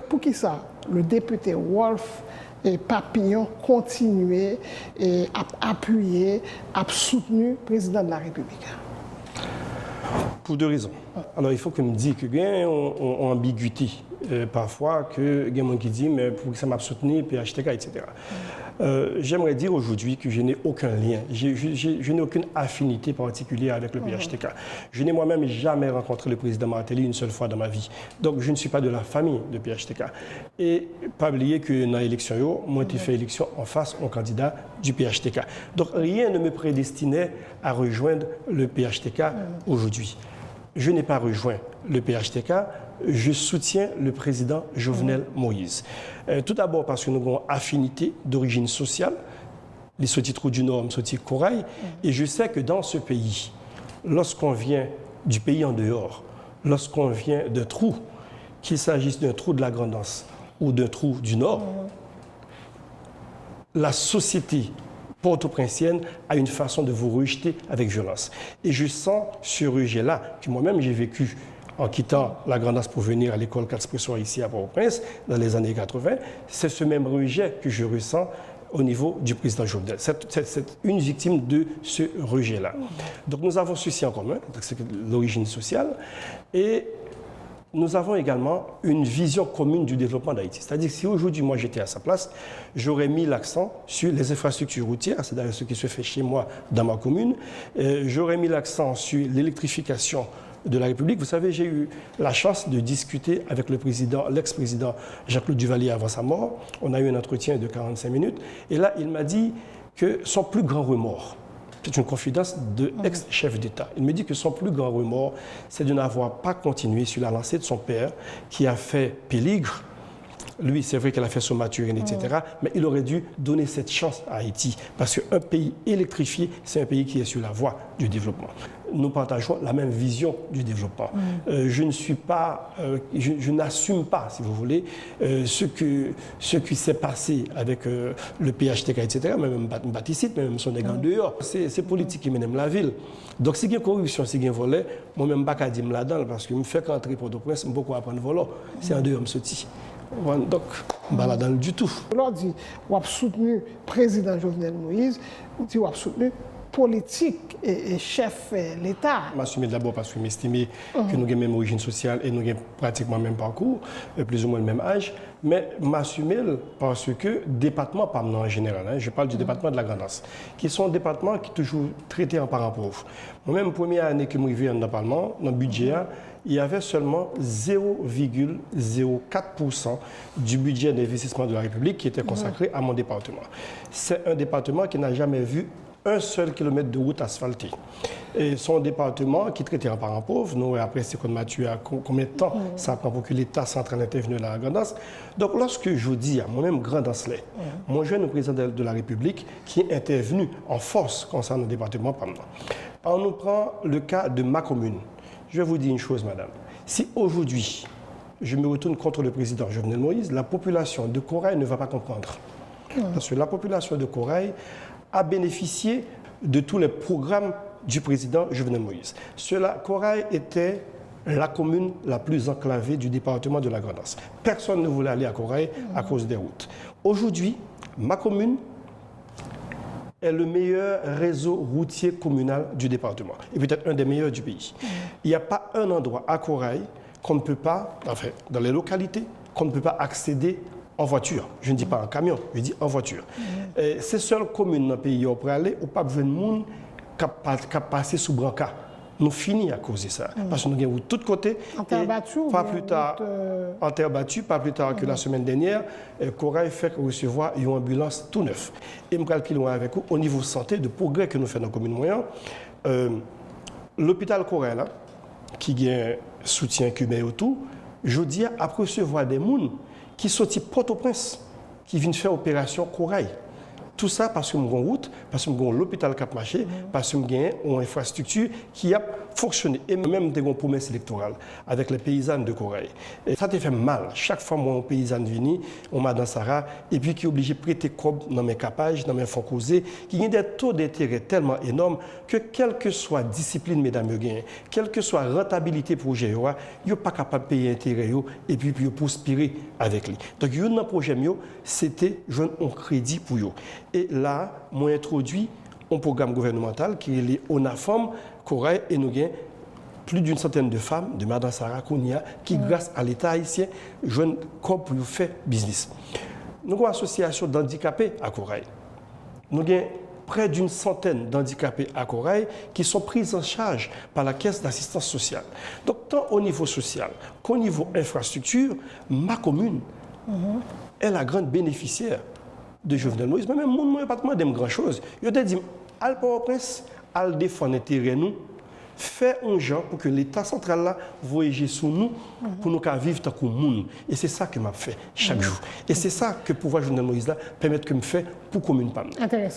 pour qui ça, le député Wolf et Papillon continuer à appuyer, à soutenir le président de la République? Pour 2 raisons. Alors, il faut que me dise que il y a une ambiguïté. Parfois, que il y a des gens qui disent, mais pour que ça m'a soutenu, PHTK, etc. J'aimerais dire aujourd'hui que je n'ai aucun lien, je n'ai aucune affinité particulière avec le PHTK. Je n'ai moi-même jamais rencontré le président Martelly une seule fois dans ma vie. Donc, je ne suis pas de la famille de PHTK. Et pas oublier que dans l'élection, moi, j'ai fait élection en face au candidat du PHTK. Donc, rien ne me prédestinait à rejoindre le PHTK aujourd'hui. Je n'ai pas rejoint le PHTK, je soutiens le président Jovenel Moïse. Tout d'abord parce que nous avons une affinité d'origine sociale, les Sotitrous du Nord, Soti Corail, et je sais que dans ce pays, lorsqu'on vient du pays en dehors, lorsqu'on vient d'un trou, qu'il s'agisse d'un trou de la Grand'Anse ou d'un trou du Nord, la société porto-princienne a une façon de vous rejeter avec violence. Et je sens ce rejet-là, que moi-même j'ai vécu en quittant la Grand'Anse pour venir à l'école 4 Pressoir ici à Port-au-Prince dans les années 80. C'est ce même rejet que je ressens au niveau du président Jovenel. C'est une victime de ce rejet-là. Donc nous avons ceci en commun, c'est l'origine sociale, et nous avons également une vision commune du développement d'Haïti. C'est-à-dire que si aujourd'hui, moi, j'étais à sa place, j'aurais mis l'accent sur les infrastructures routières, c'est d'ailleurs ce qui se fait chez moi dans ma commune. J'aurais mis l'accent sur l'électrification de la République. Vous savez, j'ai eu la chance de discuter avec le président, l'ex-président Jacques-Claude Duvalier avant sa mort. On a eu un entretien de 45 minutes. Et là, il m'a dit que son plus grand remords, c'est une confidence de ex-chef d'État. Il me dit que son plus grand remords, c'est de n'avoir pas continué sur la lancée de son père, qui a fait Péligre. Lui, c'est vrai qu'il a fait son Maturine, etc. Mais il aurait dû donner cette chance à Haïti. Parce qu'un pays électrifié, c'est un pays qui est sur la voie du développement. Nous partageons la même vision du développement. Je ne suis pas, je n'assume pas, si vous voulez, ce qui s'est passé avec le PHTK, etc. Même Baptiste, même son égant dehors. C'est politique qui mène la ville. Donc, si il y a corruption, si il y a volet, moi-même, je ne suis pas là-dedans, parce que je me fais qu'entrer pour le prince, je beaucoup apprendre volant. C'est en dehors, je sorti. Donc, je ne suis pas là-dedans du tout. On dit, on a soutenu le président Jovenel Moïse, on a soutenu politique et chef de l'État. Je m'assume d'abord parce que j'estime que nous avons la même origine sociale et nous avons pratiquement le même parcours, plus ou moins le même âge. Mais je m'assume parce que le département, pas en général, je parle du département de la Grand'Anse, qui sont un département qui est toujours traité en parent pauvre. Moi-même, première année que je suis dans le Parlement, dans le budget, il y avait seulement 0,04% du budget d'investissement de la République qui était consacré à mon département. C'est un département qui n'a jamais vu un seul kilomètre de route asphaltée. Et son département, qui traitait en parent pauvre, nous, après, c'est qu'on m'a tué à combien de temps ça prend pour que l'État central intervienne dans la Grand'Anse. Donc, lorsque je dis à moi-même Grand'Anse, mon jeune président de la République qui est intervenu en force concernant le département, on nous prend le cas de ma commune. Je vais vous dire une chose, madame. Si aujourd'hui, je me retourne contre le président Jovenel Moïse, la population de Corail ne va pas comprendre. Parce que la population de Corail a bénéficié de tous les programmes du président Jovenel Moïse. Corail était la commune la plus enclavée du département de la Grand'Anse. Personne ne voulait aller à Corail à cause des routes. Aujourd'hui, ma commune est le meilleur réseau routier communal du département et peut-être un des meilleurs du pays. Il n'y a pas un endroit à Corail qu'on ne peut pas, enfin, dans les localités, qu'on ne peut pas accéder en voiture. Je ne dis pas en camion, je dis en voiture. Ces seules communes dans le pays où on peut aller, où pas besoin de monde qui a passé sous brancard. Nous finissons à cause de ça. Parce que nous avons de tous côtés. En terre battue pas plus tard, en terre battue, pas plus tard que la semaine dernière, Corail fait recevoir une ambulance tout neuf. Et je vais plus loin avec vous, au niveau santé, de progrès que nous faisons dans la commune moyenne. L'hôpital Corail, qui a un soutien cubain autour, je dis à recevoir des gens qui sont Port-au-Prince, qui viennent faire opération Corail. Tout ça parce que nous avons une route, parce que nous avons l'hôpital qui a marché, parce que nous avons une infrastructure qui a fonctionné. Et même nous avons une promesse électorale avec les paysannes de Corée. Et ça te fait mal. Chaque fois que une paysanne vient, on m'a dans Sarah, et puis qui est obligé de prêter cob dans mes capages, dans mes fonds causés, qui a des taux d'intérêt tellement énormes que quelle que soit la discipline, mesdames et messieurs, quelle que soit la rentabilité projet, ils ne sont pas capables de payer l'intérêt et puis ils prospérer avec lui. Donc, un projet, c'était un crédit pour eux. Et là, moi introduit un programme gouvernemental qui est ONAFEM, Corée, et nous avons plus d'une centaine de femmes de Madame Sarah Kounia qui, grâce à l'État haïtien, jouent comme pour faire business. Nous avons une association d'handicapés à Corée. Nous avons près d'une centaine d'handicapés à Corée qui sont pris en charge par la Caisse d'assistance sociale. Donc, tant au niveau social qu'au niveau infrastructure, ma commune est la grande bénéficiaire de Jovenel Moïse. Mais même mon n'a pas demandé grand-chose. Il a dit, al Port-au-Prince, al défendre l'intérêt nous, fait un genre pour que l'État central là voyage sur nous, pour nous vivre tant que monde. Et c'est ça que m'a fait chaque jour. Et c'est ça que le pouvoir Jovenel Moïse là permet que me fait pour la commune. Intéressant.